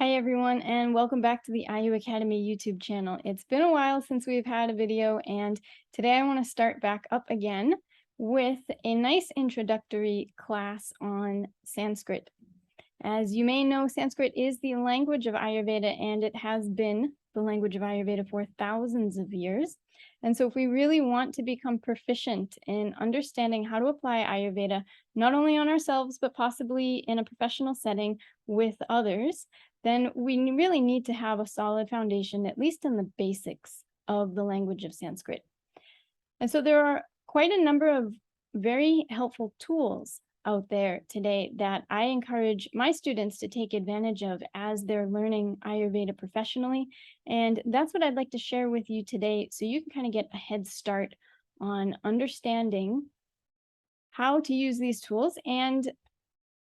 Hi everyone, and welcome back to the AYU Academy YouTube channel. It's been a while since we've had a video, and today I want to start back up again with a nice introductory class on Sanskrit. As you may know, Sanskrit is the language of Ayurveda, and it has been the language of Ayurveda for thousands of years. And so if we really want to become proficient in understanding how to apply Ayurveda, not only on ourselves, but possibly in a professional setting with others, then we really need to have a solid foundation, at least in the basics of the language of Sanskrit. And so there are quite a number of very helpful tools out there today that I encourage my students to take advantage of as they're learning Ayurveda professionally. And that's what I'd like to share with you today, so you can kind of get a head start on understanding how to use these tools and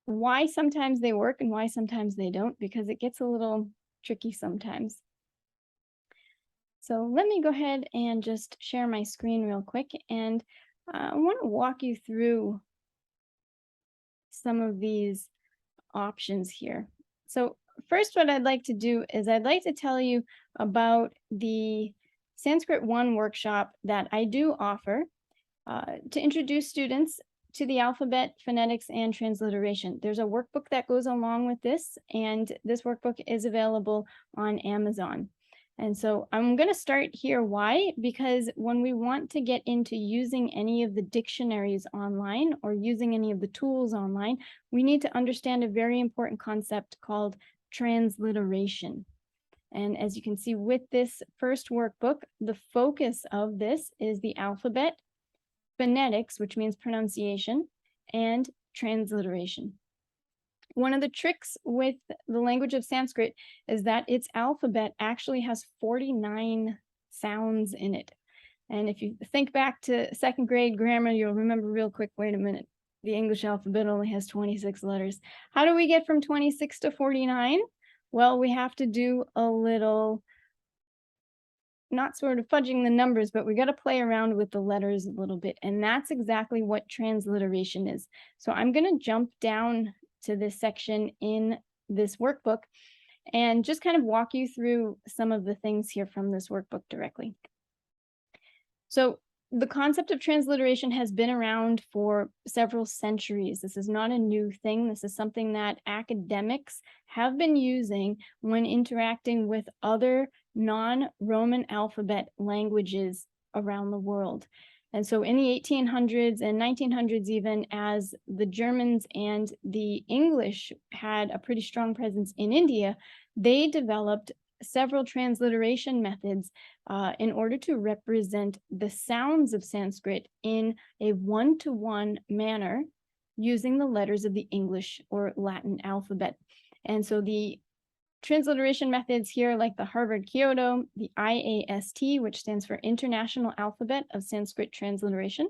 why sometimes they work and why sometimes they don't, because it gets a little tricky sometimes. So let me go ahead and just share my screen real quick, and I want to walk you through some of these options here. So first, what I'd like to do is I'd like to tell you about the Sanskrit 1 workshop that I do offer to introduce students to the alphabet, phonetics, and transliteration. There's a workbook that goes along with this, and this workbook is available on Amazon. And so I'm going to start here. Why? Because when we want to get into using any of the dictionaries online or using any of the tools online, we need to understand a very important concept called transliteration. And as you can see with this first workbook, the focus of this is the alphabet, phonetics, which means pronunciation, and transliteration. One of the tricks with the language of Sanskrit is that its alphabet actually has 49 sounds in it. And if you think back to second grade grammar, you'll remember real quick, wait a minute, the English alphabet only has 26 letters. How do we get from 26 to 49? Well, we have to do a little, not sort of fudging the numbers, but we got to play around with the letters a little bit. And that's exactly what transliteration is. So I'm going to jump down to this section in this workbook and just kind of walk you through some of the things here from this workbook directly. So the concept of transliteration has been around for several centuries. This is not a new thing. This is something that academics have been using when interacting with other non-Roman alphabet languages around the world. And so in the 1800s and 1900s, even as the Germans and the English had a pretty strong presence in India, they developed several transliteration methods in order to represent the sounds of Sanskrit in a one-to-one manner using the letters of the English or Latin alphabet. And so the transliteration methods here, like the Harvard Kyoto, the IAST, which stands for International Alphabet of Sanskrit Transliteration,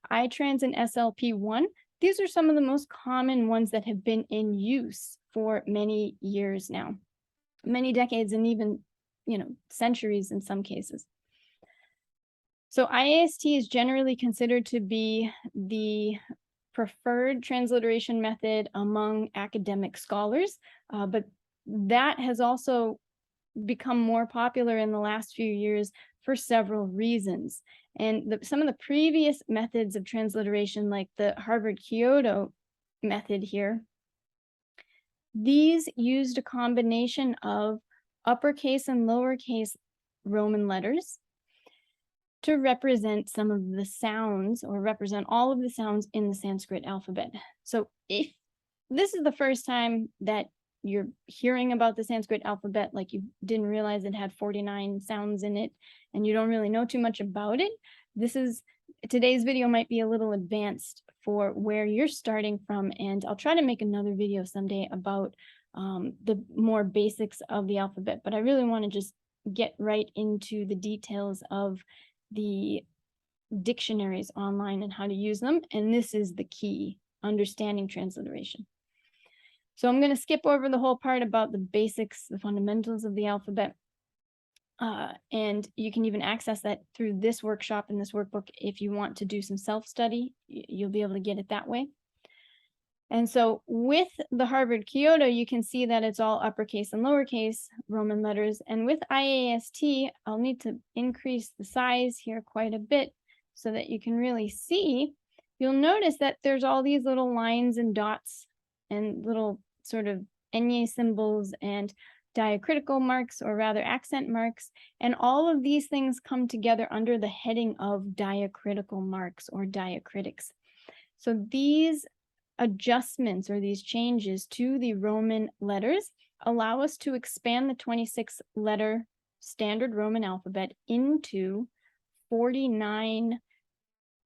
iTrans and SLP1, these are some of the most common ones that have been in use for many years now, many decades, and even, centuries in some cases. So IAST is generally considered to be the preferred transliteration method among academic scholars, but that has also become more popular in the last few years for several reasons. And some of the previous methods of transliteration, like the Harvard Kyoto method here, these used a combination of uppercase and lowercase Roman letters to represent some of the sounds, or represent all of the sounds in the Sanskrit alphabet. So if this is the first time that you're hearing about the Sanskrit alphabet, like you didn't realize it had 49 sounds in it, and you don't really know too much about it, today's video might be a little advanced for where you're starting from, and I'll try to make another video someday about the more basics of the alphabet, but I really want to just get right into the details of the dictionaries online and how to use them, and this is the key, understanding transliteration. So I'm going to skip over the whole part about the basics, the fundamentals of the alphabet. And you can even access that through this workshop and this workbook. If you want to do some self-study, you'll be able to get it that way. And so with the Harvard Kyoto, you can see that it's all uppercase and lowercase Roman letters. And with IAST, I'll need to increase the size here quite a bit so that you can really see. You'll notice that there's all these little lines and dots and little sort of enye symbols and diacritical marks, or rather accent marks. And all of these things come together under the heading of diacritical marks or diacritics. So these adjustments or these changes to the Roman letters allow us to expand the 26 letter standard Roman alphabet into 49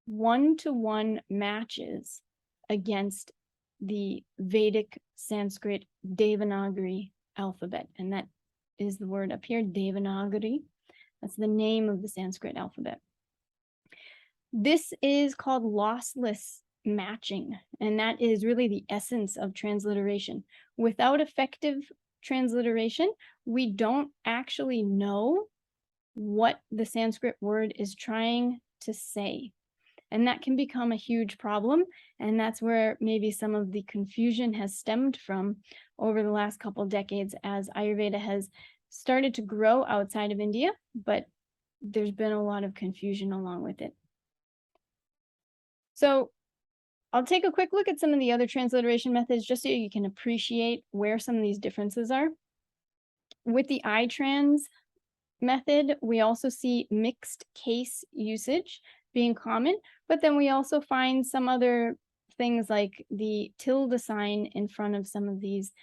one-to-one matches against the Vedic Sanskrit Devanagari alphabet. And that is the word up here, Devanagari. That's the name of the Sanskrit alphabet. This is called lossless matching, and that is really the essence of transliteration. Without effective transliteration, we don't actually know what the Sanskrit word is trying to say. And that can become a huge problem. And that's where maybe some of the confusion has stemmed from over the last couple decades as Ayurveda has started to grow outside of India, but there's been a lot of confusion along with it. So I'll take a quick look at some of the other transliteration methods just so you can appreciate where some of these differences are. With the iTrans method, we also see mixed case usage being common, but then we also find some other things like the tilde sign in front of some of these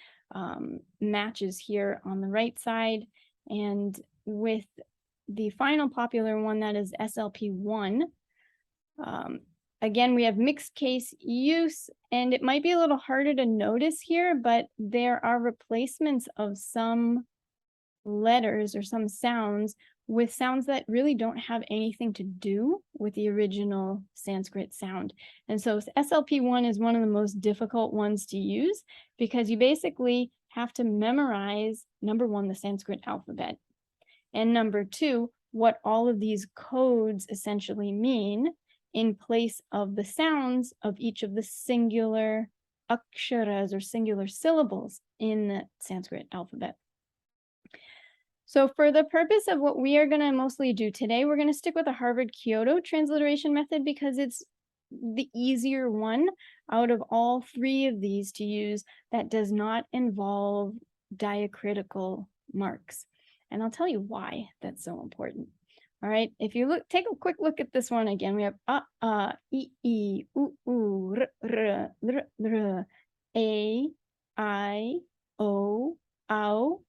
matches here on the right side. And with the final popular one, that is SLP1, again, we have mixed case use, and it might be a little harder to notice here, but there are replacements of some letters or some sounds with sounds that really don't have anything to do with the original Sanskrit sound. And so SLP1 is one of the most difficult ones to use because you basically have to memorize, number one, the Sanskrit alphabet, and number two, what all of these codes essentially mean in place of the sounds of each of the singular aksharas or singular syllables in the Sanskrit alphabet. So for the purpose of what we are going to mostly do today, we're going to stick with the Harvard Kyoto transliteration method because it's the easier one out of all three of these to use that does not involve diacritical marks. And I'll tell you why that's so important. All right, if you take a quick look at this one again, we have e, u, r, lr, a, I, o, ow,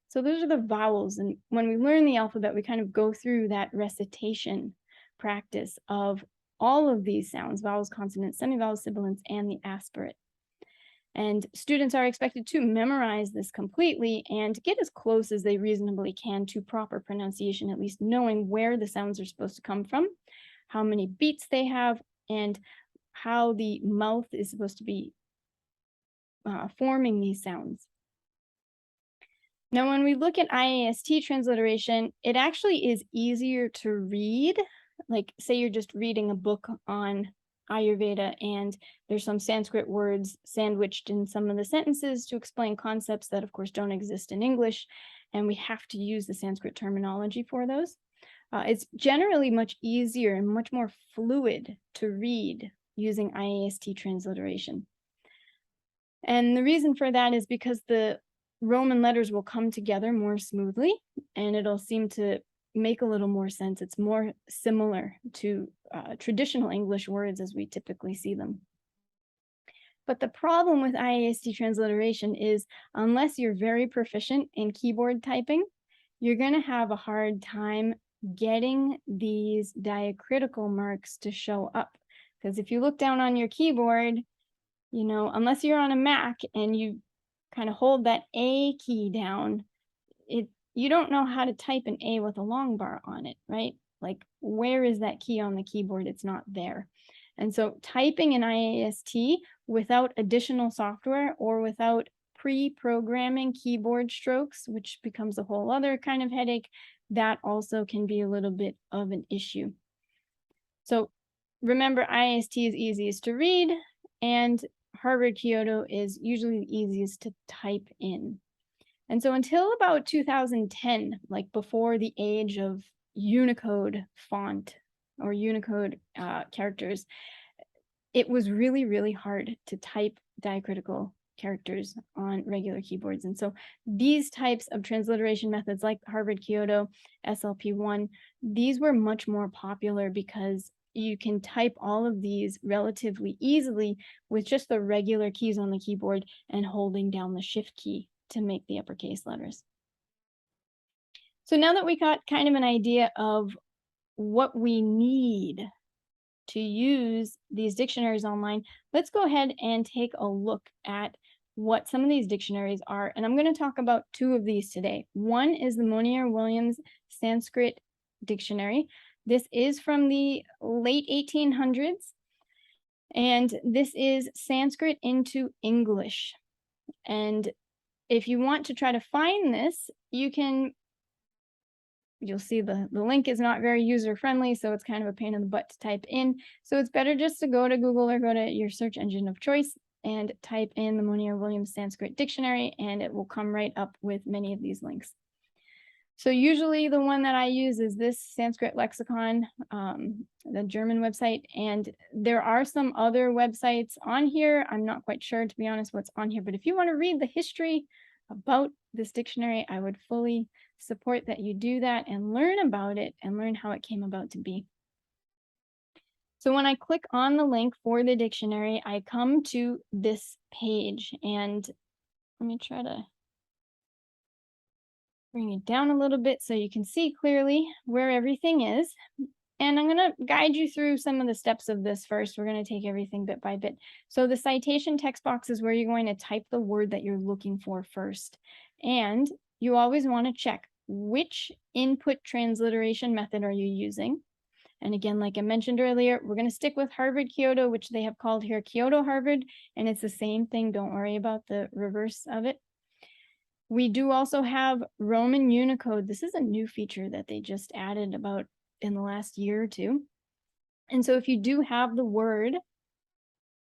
So those are the vowels. And when we learn the alphabet, we kind of go through that recitation practice of all of these sounds, vowels, consonants, semivowels, sibilants, and the aspirate. And students are expected to memorize this completely and get as close as they reasonably can to proper pronunciation, at least knowing where the sounds are supposed to come from, how many beats they have, and how the mouth is supposed to be forming these sounds. Now, when we look at IAST transliteration, it actually is easier to read. Like, say you're just reading a book on Ayurveda and there's some Sanskrit words sandwiched in some of the sentences to explain concepts that, of course, don't exist in English, and we have to use the Sanskrit terminology for those. It's generally much easier and much more fluid to read using IAST transliteration. And the reason for that is because the Roman letters will come together more smoothly, and it'll seem to make a little more sense. It's more similar to traditional English words as we typically see them. But the problem with IAST transliteration is unless you're very proficient in keyboard typing, you're going to have a hard time getting these diacritical marks to show up. Because if you look down on your keyboard, you know, unless you're on a Mac and you kind of hold that A key down, you don't know how to type an A with a long bar on it, right? Like, where is that key on the keyboard? It's not there. And so typing in IAST without additional software or without pre-programming keyboard strokes, which becomes a whole other kind of headache, that also can be a little bit of an issue. So remember, IAST is easiest to read, and Harvard Kyoto is usually the easiest to type in. And so until about 2010, like before the age of Unicode font or Unicode characters, it was really, really hard to type diacritical characters on regular keyboards. And so these types of transliteration methods like Harvard Kyoto, SLP1, these were much more popular because you can type all of these relatively easily with just the regular keys on the keyboard and holding down the shift key to make the uppercase letters. So now that we got kind of an idea of what we need to use these dictionaries online, let's go ahead and take a look at what some of these dictionaries are. And I'm going to talk about two of these today. One is the Monier-Williams Sanskrit Dictionary. This is from the late 1800s, and this is Sanskrit into English. And if you want to try to find this, you'll see the link is not very user-friendly, so it's kind of a pain in the butt to type in. So it's better just to go to Google or go to your search engine of choice and type in the Monier-Williams Sanskrit Dictionary, and it will come right up with many of these links. So usually the one that I use is this Sanskrit Lexicon, the German website, and there are some other websites on here. I'm not quite sure, to be honest, what's on here, but if you want to read the history about this dictionary, I would fully support that you do that and learn about it and learn how it came about to be. So when I click on the link for the dictionary, I come to this page, and let me try to bring it down a little bit so you can see clearly where everything is. And I'm going to guide you through some of the steps of this first. We're going to take everything bit by bit. So the citation text box is where you're going to type the word that you're looking for first. And you always want to check which input transliteration method are you using. And again, like I mentioned earlier, we're going to stick with Harvard Kyoto, which they have called here Kyoto Harvard. And it's the same thing. Don't worry about the reverse of it. We do also have Roman Unicode. This is a new feature that they just added about in the last year or two. And so if you do have the word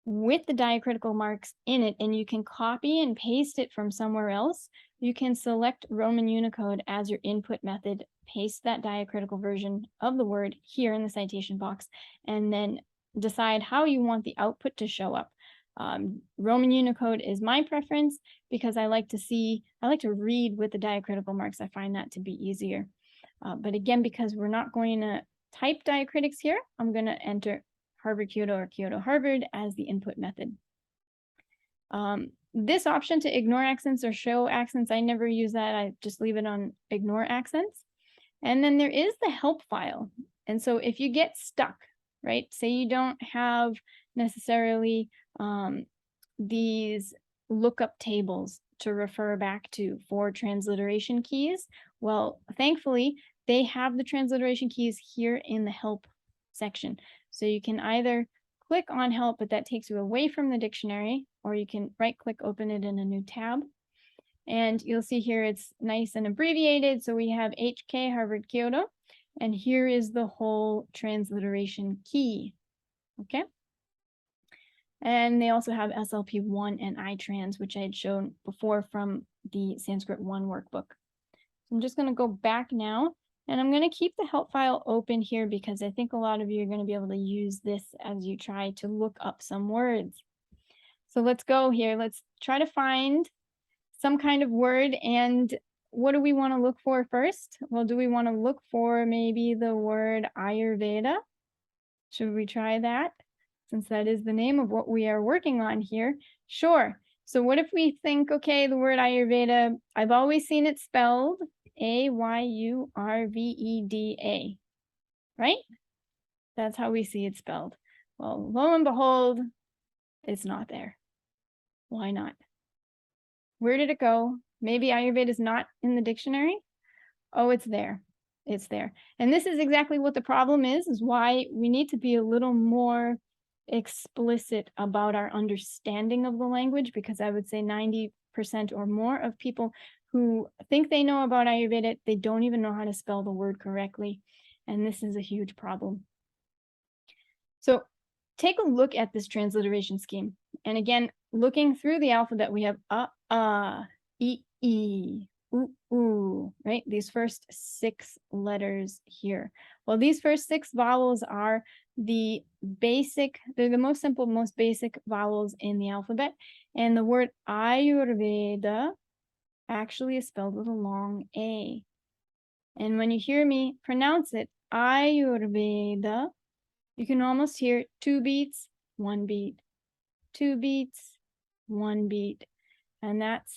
with the diacritical marks in it, and you can copy and paste it from somewhere else, you can select Roman Unicode as your input method, paste that diacritical version of the word here in the citation box, and then decide how you want the output to show up. Roman Unicode is my preference because I like to read with the diacritical marks. I find that to be easier. But again, because we're not going to type diacritics here, I'm going to enter Harvard Kyoto or Kyoto Harvard as the input method. This option to ignore accents or show accents, I never use that. I just leave it on ignore accents. And then there is the help file. And so if you get stuck, right, say you don't have necessarily these lookup tables to refer back to for transliteration keys, well, thankfully, they have the transliteration keys here in the help section. So you can either click on help, but that takes you away from the dictionary, or you can right click, open it in a new tab. And you'll see here it's nice and abbreviated. So we have HK Harvard Kyoto, and here is the whole transliteration key. Okay. And they also have SLP1 and iTrans, which I had shown before from the Sanskrit 1 workbook. I'm just going to go back now, and I'm going to keep the help file open here because I think a lot of you are going to be able to use this as you try to look up some words. So let's go here. Let's try to find some kind of word. And what do we want to look for first? Well, do we want to look for maybe the word Ayurveda? Should we try that? Since that is the name of what we are working on here. Sure. So what if we think, okay, the word Ayurveda, I've always seen it spelled Ayurveda, right? That's how we see it spelled. Well, lo and behold, it's not there. Why not? Where did it go? Maybe Ayurveda is not in the dictionary. Oh, it's there. It's there. And this is exactly what the problem is why we need to be a little more explicit about our understanding of the language, because I would say 90% or more of people who think they know about Ayurveda, they don't even know how to spell the word correctly. And this is a huge problem. So take a look at this transliteration scheme. And again, looking through the alphabet, we have e, right? These first 6 letters here. Well, these first 6 vowels are the basic, they're the most simple, most basic vowels in the alphabet. And the word Ayurveda actually is spelled with a long A. And when you hear me pronounce it, Ayurveda, you can almost hear 2 beats, 1 beat, 2 beats, 1 beat. And that's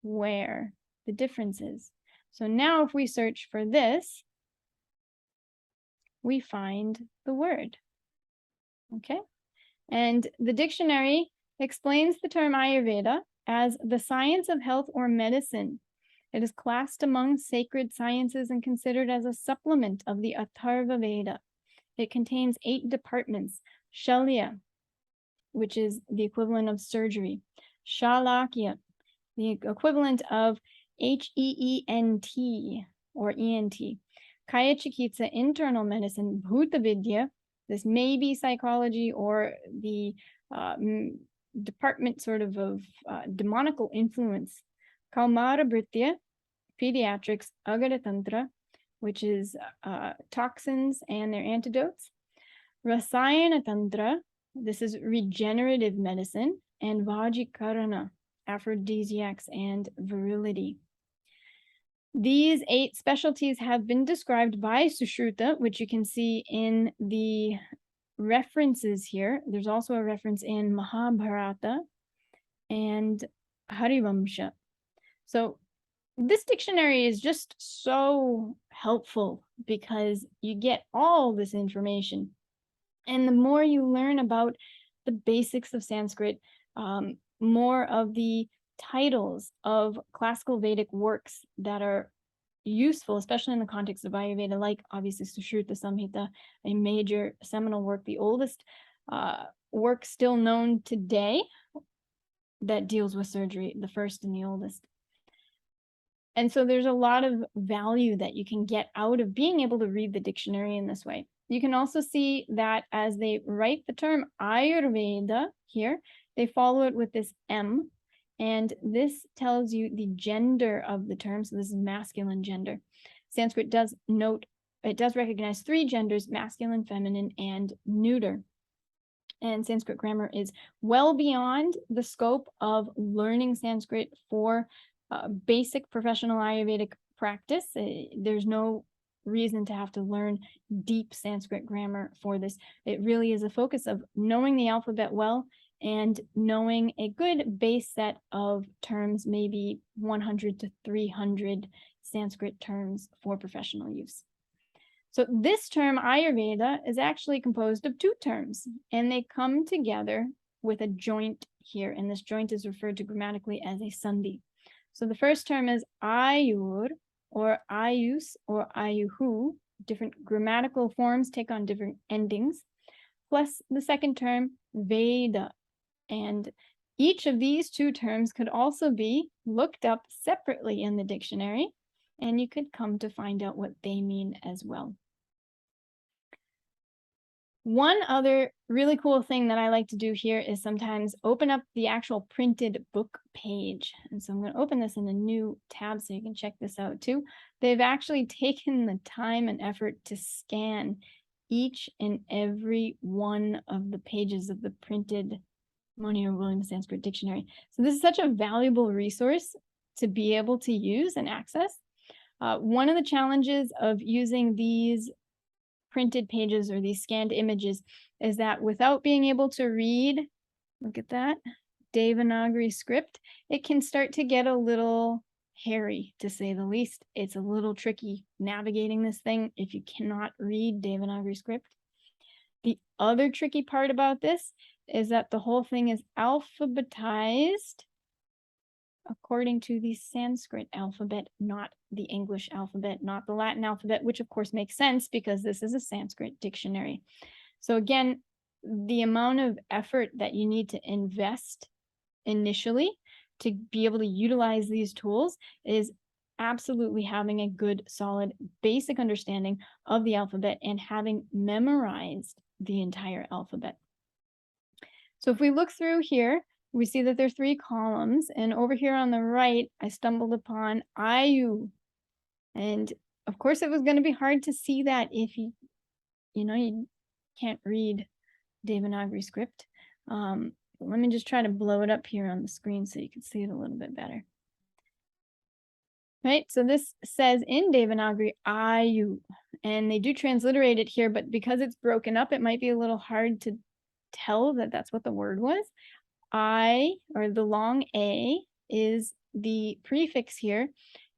where the difference is. So now if we search for this, we find the word. Okay? And the dictionary explains the term Ayurveda as the science of health or medicine. It is classed among sacred sciences and considered as a supplement of the Atharva Veda. It contains 8 departments: Shalya, which is the equivalent of surgery; Shalakya, the equivalent of HEENT or ENT; Kaya Chikitsa, internal medicine; Bhuta Vidya, this may be psychology or the department sort of demonical influence; Kaumara Britya, pediatrics; Agara Tantra, which is toxins and their antidotes; Rasayana Tantra, this is regenerative medicine; and Vajikarana, aphrodisiacs and virility. These 8 specialties have been described by Sushruta, which you can see in the references here. There's also a reference in Mahabharata and Harivamsha. So this dictionary is just so helpful because you get all this information. And the more you learn about the basics of Sanskrit, more of the titles of classical Vedic works that are useful, especially in the context of Ayurveda, like obviously Sushruta Samhita, a major seminal work, the oldest work still known today that deals with surgery, the first and the oldest. And so there's a lot of value that you can get out of being able to read the dictionary in this way. You can also see that as they write the term Ayurveda here, they follow it with this M, and this tells you the gender of the term. So this is masculine gender. Sanskrit does note, it does recognize 3 genders: masculine, feminine, and neuter. And Sanskrit grammar is well beyond the scope of learning Sanskrit for basic professional Ayurvedic practice. There's no reason to have to learn deep Sanskrit grammar for this. It really is a focus of knowing the alphabet well and knowing a good base set of terms, maybe 100 to 300 Sanskrit terms for professional use. So this term Ayurveda is actually composed of 2 terms, and they come together with a joint here, and this joint is referred to grammatically as a sandhi. So the first term is Ayur, or Ayus, or Ayuhu. Different grammatical forms take on different endings, plus the second term, Veda. And each of these 2 terms could also be looked up separately in the dictionary, and you could come to find out what they mean as well. One other really cool thing that I like to do here is sometimes open up the actual printed book page. And so I'm going to open this in a new tab so you can check this out too. They've actually taken the time and effort to scan each and every one of the pages of the printed Monier-Williams Sanskrit Dictionary. So this is such a valuable resource to be able to use and access. One of the challenges of using these printed pages or these scanned images is that without being able to read, look at that, Devanagari script, it can start to get a little hairy, to say the least. It's a little tricky navigating this thing if you cannot read Devanagari script. The other tricky part about this is that the whole thing is alphabetized according to the Sanskrit alphabet, not the English alphabet, not the Latin alphabet, which of course makes sense because this is a Sanskrit dictionary. So again, the amount of effort that you need to invest initially to be able to utilize these tools is absolutely having a good, solid, basic understanding of the alphabet and having memorized the entire alphabet. So if we look through here, we see that there are 3 columns, and over here on the right, I stumbled upon AYU. And of course, it was going to be hard to see that if you can't read Devanagari script. Let me just try to blow it up here on the screen so you can see it a little bit better. Right, so this says in Devanagari, AYU, and they do transliterate it here, but because it's broken up, it might be a little hard to tell that that's what the word was. I, or the long A, is the prefix here,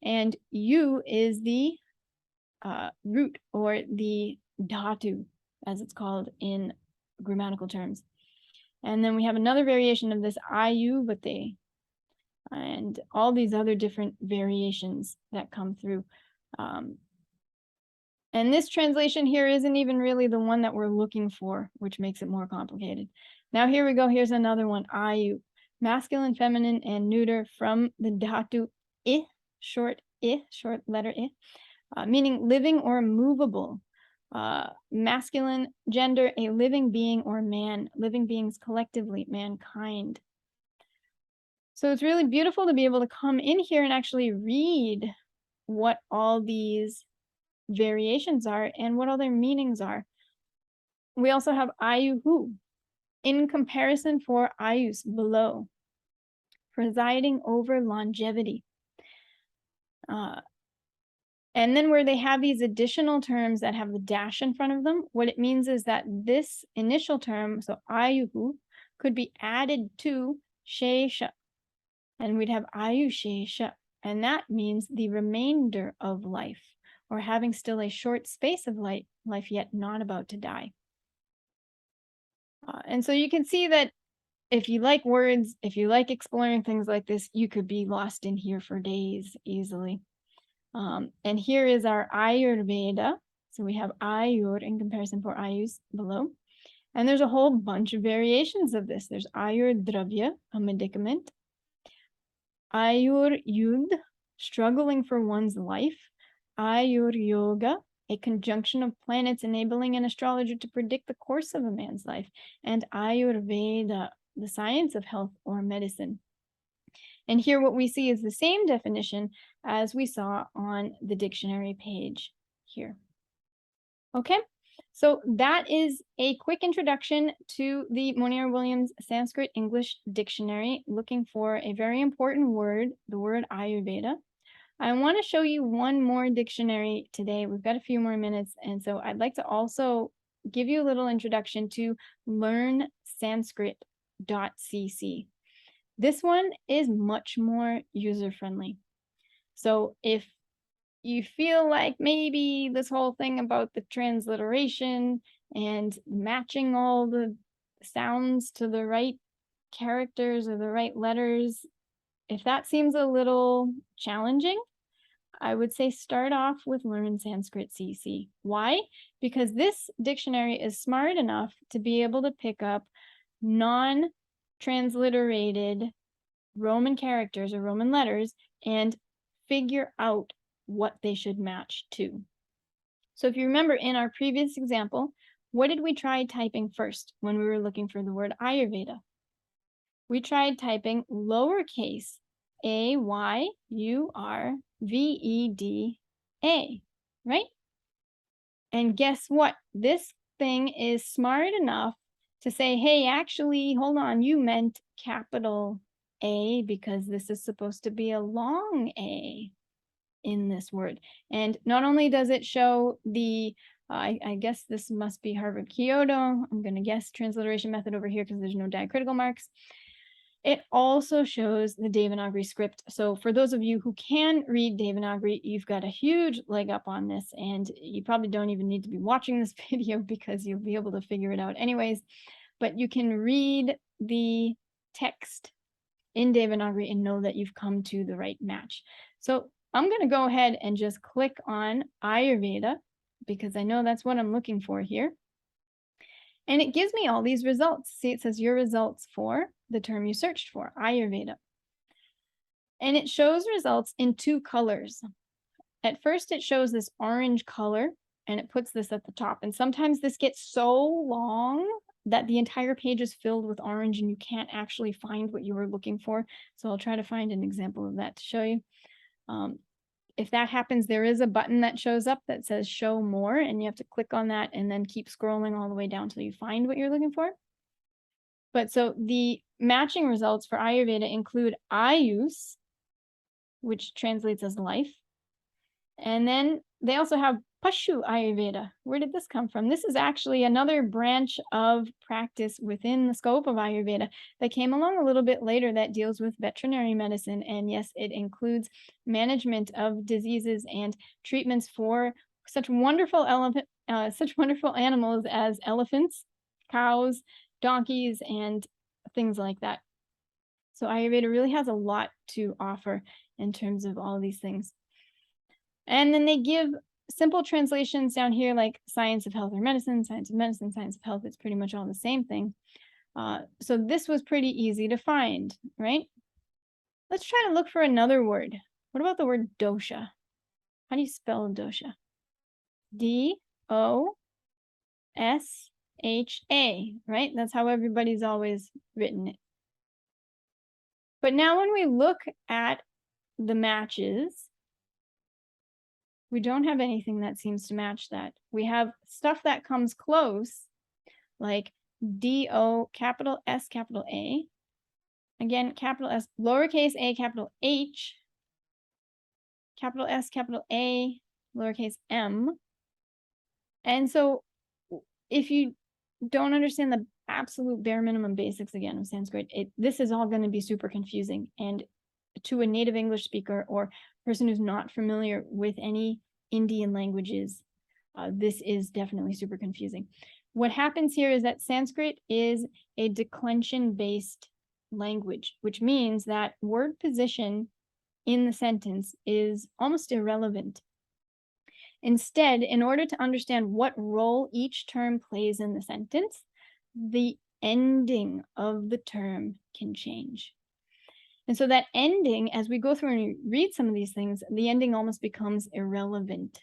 and U is the root, or the dhatu, as it's called in grammatical terms. And then we have another variation of this Ayurveda, and all these other different variations that come through. And this translation here isn't even really the one that we're looking for, which makes it more complicated. Now here we go. Here's another one, Ayu. Masculine, feminine, and neuter from the dhatu I, short letter I, meaning living or movable. Masculine gender, a living being or man, living beings collectively, mankind. So it's really beautiful to be able to come in here and actually read what all these variations are and what all their meanings are. We also have Ayuhu, in comparison for Ayus, below, presiding over longevity. And then where they have these additional terms that have the dash in front of them, what it means is that this initial term, so Ayuhu, could be added to Shesha, and we'd have Ayushesha, and that means the remainder of life, or having still a short space of life yet not about to die. And so you can see that if you like words, if you like exploring things like this, you could be lost in here for days easily. And here is our Ayurveda. So we have Ayur in comparison for Ayus below. And there's a whole bunch of variations of this. There's Ayur Dravya, a medicament. Ayur Yud, struggling for one's life. Ayur Yoga, a conjunction of planets enabling an astrologer to predict the course of a man's life. And Ayurveda, the science of health or medicine. And here what we see is the same definition as we saw on the dictionary page here. Okay, so that is a quick introduction to the Monier-Williams Sanskrit-English dictionary, looking for a very important word, the word Ayurveda. I want to show you one more dictionary today. We've got a few more minutes, and so I'd like to also give you a little introduction to learnsanskrit.cc. This one is much more user-friendly. So if you feel like maybe this whole thing about the transliteration and matching all the sounds to the right characters or the right letters, if that seems a little challenging, I would say start off with Learn Sanskrit CC. Why? Because this dictionary is smart enough to be able to pick up non-transliterated Roman characters or Roman letters and figure out what they should match to. So if you remember in our previous example, what did we try typing first when we were looking for the word Ayurveda? We tried typing lowercase AYURVEDA, right? And guess what? This thing is smart enough to say, hey, actually, hold on, you meant capital A because this is supposed to be a long A in this word. And not only does it show the, I guess this must be Harvard Kyoto, I'm going to guess transliteration method over here because there's no diacritical marks. It also shows the Devanagari script. So for those of you who can read Devanagari, you've got a huge leg up on this, and you probably don't even need to be watching this video because you'll be able to figure it out anyways. But you can read the text in Devanagari and know that you've come to the right match. So I'm going to go ahead and just click on Ayurveda because I know that's what I'm looking for here. And it gives me all these results. See, it says your results for the term you searched for, Ayurveda. And it shows results in 2 colors. At first, it shows this orange color, and it puts this at the top. And sometimes this gets so long that the entire page is filled with orange and you can't actually find what you were looking for. So I'll try to find an example of that to show you. If that happens, there is a button that shows up that says show more, and you have to click on that and then keep scrolling all the way down till you find what you're looking for. But so the matching results for Ayurveda include Ayus, which translates as life. And then they also have Pashu Ayurveda. Where did this come from? This is actually another branch of practice within the scope of Ayurveda that came along a little bit later that deals with veterinary medicine. And yes, it includes management of diseases and treatments for such wonderful animals as elephants, cows, donkeys, and things like that. So Ayurveda really has a lot to offer in terms of all of these things. And then they give simple translations down here like science of health or medicine, science of medicine, science of health. It's pretty much all the same thing. So this was pretty easy to find, right? Let's try to look for another word. What about the word dosha? How do you spell dosha? D-O-S-H-A, right? That's how everybody's always written it. But now when we look at the matches, we don't have anything that seems to match that. We have stuff that comes close, like D-O, capital S, capital A. Again, capital S, lowercase a, capital H, capital S, capital A, lowercase m. And so if you don't understand the absolute bare minimum basics again of Sanskrit, this is all going to be super confusing. And to a native English speaker or person who's not familiar with any Indian languages, this is definitely super confusing. What happens here is that Sanskrit is a declension-based language, which means that word position in the sentence is almost irrelevant. Instead, in order to understand what role each term plays in the sentence, the ending of the term can change. And so that ending, as we go through and read some of these things, the ending almost becomes irrelevant.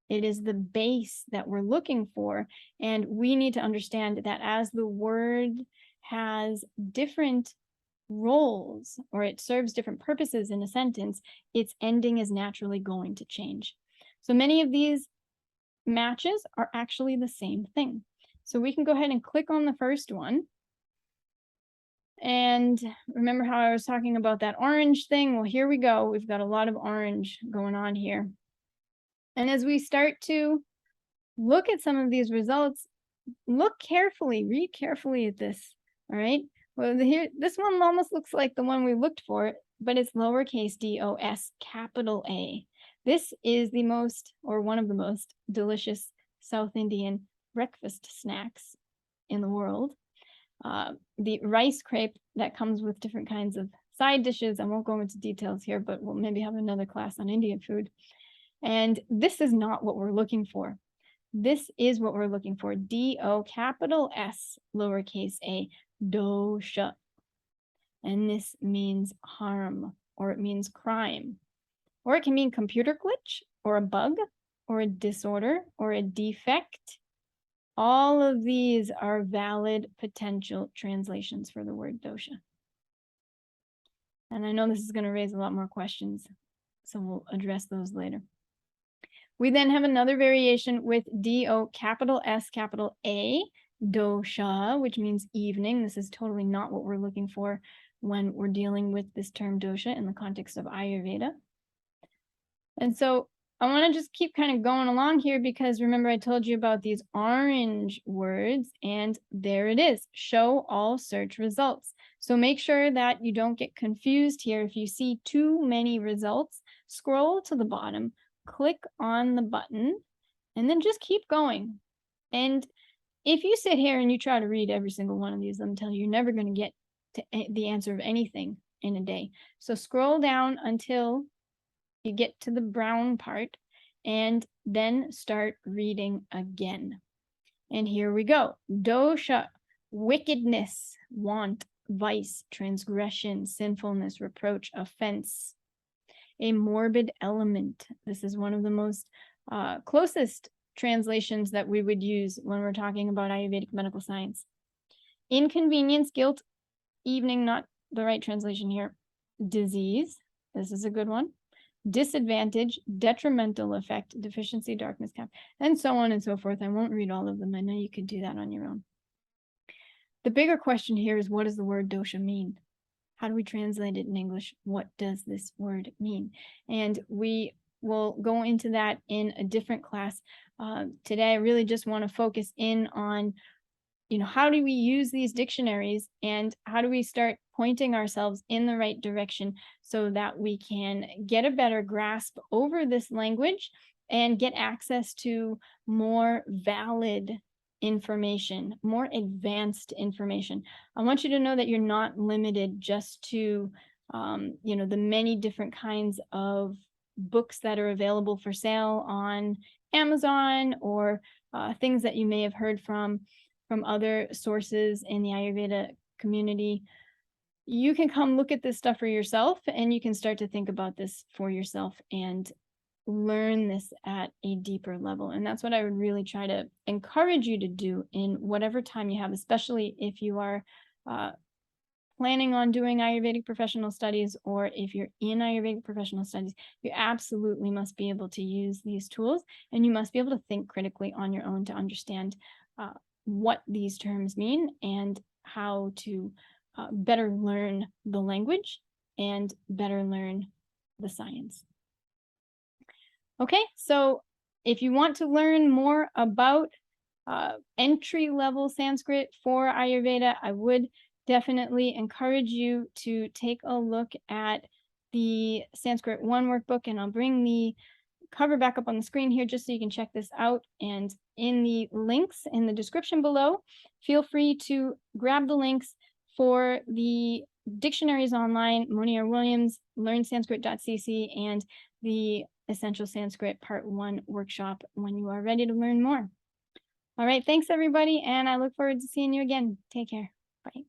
It is the base that we're looking for. And we need to understand that as the word has different roles or it serves different purposes in a sentence, its ending is naturally going to change. So many of these matches are actually the same thing. So we can go ahead and click on the first one. And remember how I was talking about that orange thing? Well, here we go. We've got a lot of orange going on here. And as we start to look at some of these results, look carefully, read carefully at this, all right? Well, here, this one almost looks like the one we looked for, but it's lowercase d-o-s, capital A. This is the most, or one of the most delicious South Indian breakfast snacks in the world. The rice crepe that comes with different kinds of side dishes. I won't go into details here, but we'll maybe have another class on Indian food. And this is not what we're looking for. This is what we're looking for. D-O, capital S, lowercase a, dosha. And this means harm, or it means crime. Or it can mean computer glitch, or a bug, or a disorder, or a defect. All of these are valid potential translations for the word dosha. And I know this is going to raise a lot more questions, so we'll address those later. We then have another variation with D-O, capital S, capital A, dosha, which means evening. This is totally not what we're looking for when we're dealing with this term dosha in the context of Ayurveda. And so I want to just keep kind of going along here because remember I told you about these orange words, and there it is, show all search results. So make sure that you don't get confused here. If you see too many results, scroll to the bottom, click on the button, and then just keep going. And if you sit here and you try to read every single one of these, let me tell you, you're never going to get to the answer of anything in a day. So scroll down until you get to the brown part and then start reading again. And here we go. Dosha, wickedness, want, vice, transgression, sinfulness, reproach, offense. A morbid element. This is one of the most closest translations that we would use when we're talking about Ayurvedic medical science. Inconvenience, guilt, evening, not the right translation here. Disease, this is a good one. Disadvantage, detrimental effect, deficiency, darkness, cap, and so on and so forth. I won't read all of them. I know you could do that on your own. The bigger question here is, what does the word dosha mean? How do we translate it in English? What does this word mean? And we will go into that in a different class. Today, I really just want to focus in on, how do we use these dictionaries and how do we start pointing ourselves in the right direction so that we can get a better grasp over this language and get access to more valid information, more advanced information. I want you to know that you're not limited just to, the many different kinds of books that are available for sale on Amazon or things that you may have heard from other sources in the Ayurveda community. You can come look at this stuff for yourself and you can start to think about this for yourself and learn this at a deeper level. And that's what I would really try to encourage you to do in whatever time you have, especially if you are planning on doing Ayurvedic professional studies, or if you're in Ayurvedic professional studies, you absolutely must be able to use these tools, and you must be able to think critically on your own to understand what these terms mean and how to better learn the language and better learn the science. Okay, so if you want to learn more about entry-level Sanskrit for Ayurveda, I would definitely encourage you to take a look at the Sanskrit One workbook, and I'll bring the cover back up on the screen here just so you can check this out. And in the links in the description below, feel free to grab the links for the dictionaries online, Monier-Williams, learnsanskrit.cc, and the Essential Sanskrit Part One workshop when you are ready to learn more. All right, thanks everybody, and I look forward to seeing you again. Take care. Bye.